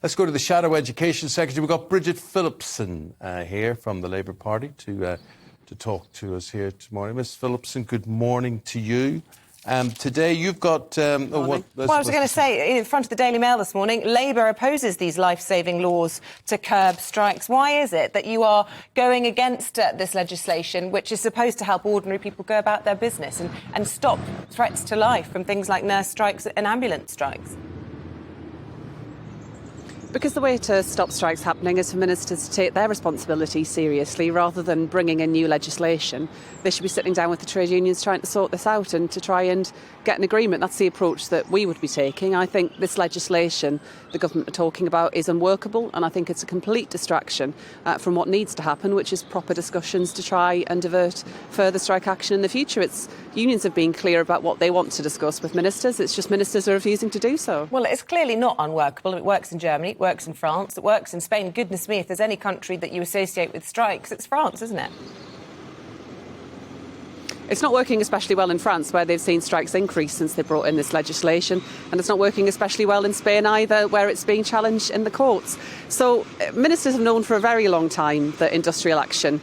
Let's go to the Shadow Education Secretary. We've got Bridget Phillipson here from the Labour Party to talk to us here this morning. Ms Phillipson, good morning to you. Today you've got... I was going to say, in front of the Daily Mail this morning, Labour opposes these life-saving laws to curb strikes. Why is it that you are going against this legislation, which is supposed to help ordinary people go about their business and stop threats to life from things like nurse strikes and ambulance strikes? Because the way to stop strikes happening is for ministers to take their responsibility seriously rather than bringing in new legislation. They should be sitting down with the trade unions trying to sort this out and to try and get an agreement. That's the approach that we would be taking. I think this legislation the government are talking about is unworkable, and I think it's a complete distraction from what needs to happen, which is proper discussions to try and divert further strike action in the future. Unions have been clear about what they want to discuss with ministers. It's just ministers are refusing to do so. Well, it's clearly not unworkable. It works in Germany, it works in France, it works in Spain. Goodness me, if there's any country that you associate with strikes, it's France, isn't it? It's not working especially well in France, where they've seen strikes increase since they brought in this legislation. And it's not working especially well in Spain either, where it's being challenged in the courts. So ministers have known for a very long time that industrial action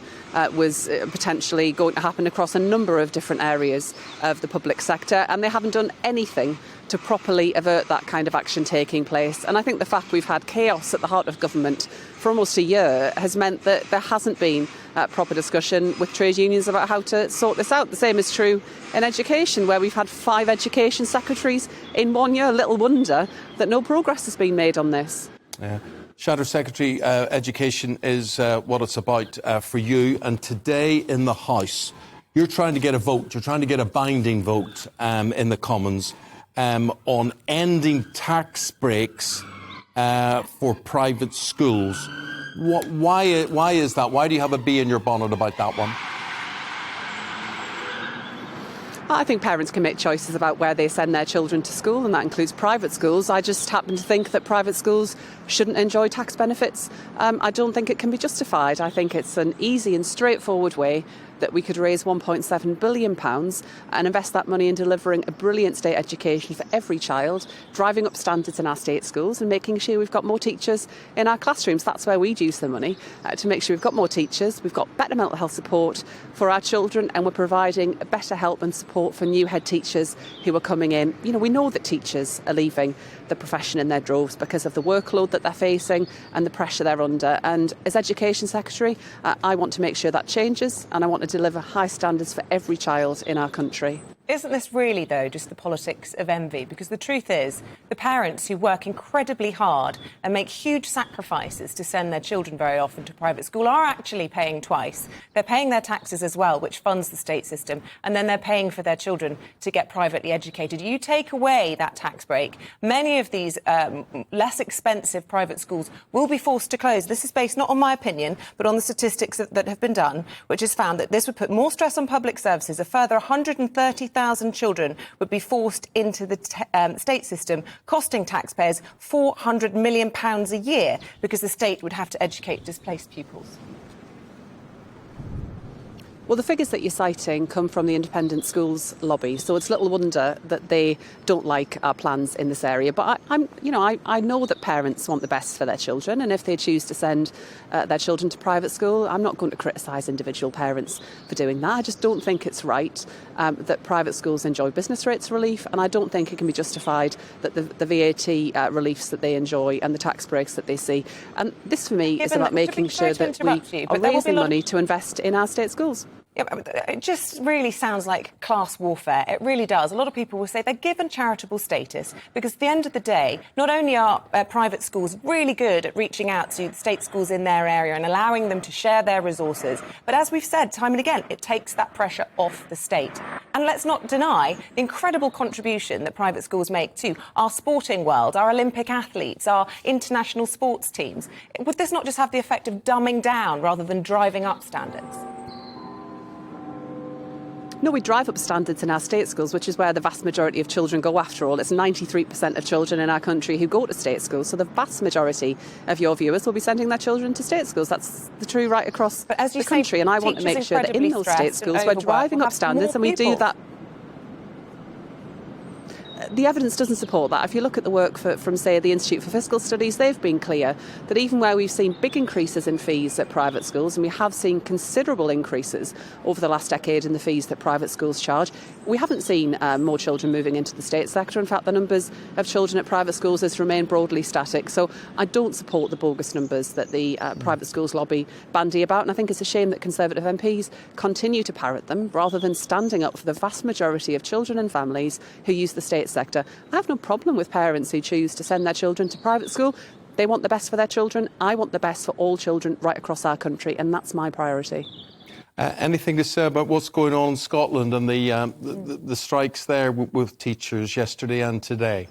was potentially going to happen across a number of different areas of the public sector, and they haven't done anything to properly avert that kind of action taking place. And I think the fact we've had chaos at the heart of government for almost a year has meant that there hasn't been proper discussion with trade unions about how to sort this out. The same is true in education, where we've had 5 education secretaries in 1 year. Little wonder that no progress has been made on this. Yeah. Shadow Secretary, education is what it's about for you. And today in the House, you're trying to get a vote, you're trying to get a binding vote in the Commons on ending tax breaks for private schools. Why is that? Why do you have a bee in your bonnet about that one? I think parents can make choices about where they send their children to school, and that includes private schools. I just happen to think that private schools shouldn't enjoy tax benefits. I don't think it can be justified. I think it's an easy and straightforward way that we could raise £1.7 billion and invest that money in delivering a brilliant state education for every child, driving up standards in our state schools and making sure we've got more teachers in our classrooms. That's where we'd use the money, to make sure we've got more teachers, we've got better mental health support for our children, and we're providing better help and support for new head teachers who are coming in. You know, we know that teachers are leaving the profession in their droves because of the workload that they're facing and the pressure they're under. And as Education Secretary, I want to make sure that changes, and I want to deliver high standards for every child in our country. Isn't this really, though, just the politics of envy? Because the truth is, the parents who work incredibly hard and make huge sacrifices to send their children very often to private school are actually paying twice. They're paying their taxes as well, which funds the state system, and then they're paying for their children to get privately educated. You take away that tax break, many of these less expensive private schools will be forced to close. This is based not on my opinion, but on the statistics that have been done, which has found that this would put more stress on public services. A further 130,000 children would be forced into the state system, costing taxpayers £400 million a year, because the state would have to educate displaced pupils. Well, the figures that you're citing come from the independent schools lobby, so it's little wonder that they don't like our plans in this area. But I know that parents want the best for their children, and if they choose to send their children to private school, I'm not going to criticise individual parents for doing that. I just don't think it's right that private schools enjoy business rates relief, and I don't think it can be justified that the VAT reliefs that they enjoy and the tax breaks that they see. And this, for me, is about making sure that we are raising money to invest in our state schools. It just really sounds like class warfare. It really does. A lot of people will say they're given charitable status because at the end of the day, not only are private schools really good at reaching out to state schools in their area and allowing them to share their resources, but as we've said time and again, it takes that pressure off the state. And let's not deny the incredible contribution that private schools make to our sporting world, our Olympic athletes, our international sports teams. Would this not just have the effect of dumbing down rather than driving up standards? No, we drive up standards in our state schools, which is where the vast majority of children go after all. It's 93% of children in our country who go to state schools, so the vast majority of your viewers will be sending their children to state schools. That's the true right across the country, and I want to make sure that in those state schools we're driving up standards, and we do that. The evidence doesn't support that. If you look at the work from, say, the Institute for Fiscal Studies, they've been clear that even where we've seen big increases in fees at private schools, and we have seen considerable increases over the last decade in the fees that private schools charge, we haven't seen more children moving into the state sector. In fact, the numbers of children at private schools has remained broadly static. So I don't support the bogus numbers that the private schools lobby bandy about, and I think it's a shame that Conservative MPs continue to parrot them rather than standing up for the vast majority of children and families who use the state sector. I have no problem with parents who choose to send their children to private school. They want the best for their children. I want the best for all children right across our country, and that's my priority. Anything to say about what's going on in Scotland and the strikes there with teachers yesterday and today?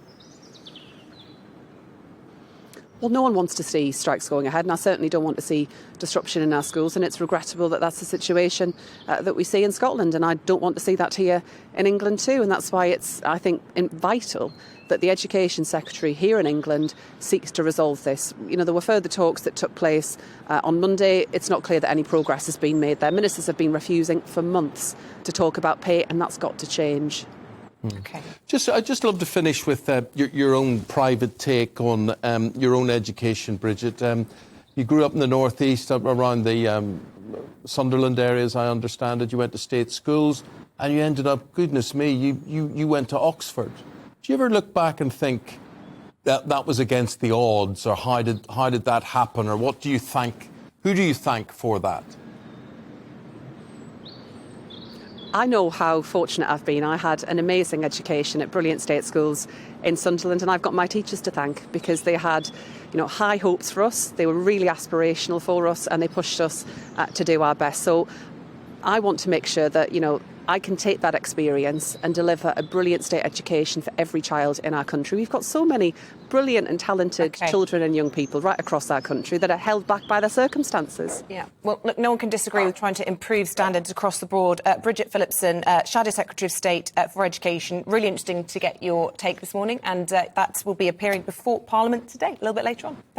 Well, no one wants to see strikes going ahead, and I certainly don't want to see disruption in our schools, and it's regrettable that that's the situation that we see in Scotland, and I don't want to see that here in England too, and that's why it's, I think, vital that the Education Secretary here in England seeks to resolve this. You know, there were further talks that took place on Monday. It's not clear that any progress has been made there. Ministers have been refusing for months to talk about pay, and that's got to change. Okay. I'd just love to finish with your own private take on your own education, Bridget. You grew up in the northeast, around the Sunderland areas, I understand it. You went to state schools, and you ended up, goodness me, you went to Oxford. Do you ever look back and think that was against the odds, or how did that happen, or what do you thank? Who do you thank for that? I know how fortunate I've been. I had an amazing education at brilliant state schools in Sunderland, and I've got my teachers to thank because they had, high hopes for us. They were really aspirational for us, and they pushed us to do our best. So I want to make sure that, I can take that experience and deliver a brilliant state education for every child in our country. We've got so many brilliant and talented children and young people right across our country that are held back by their circumstances. Yeah, well, look, no one can disagree with trying to improve standards across the board. Bridget Phillipson, Shadow Secretary of State for Education. Really interesting to get your take this morning, and that will be appearing before Parliament today, a little bit later on. Thank you.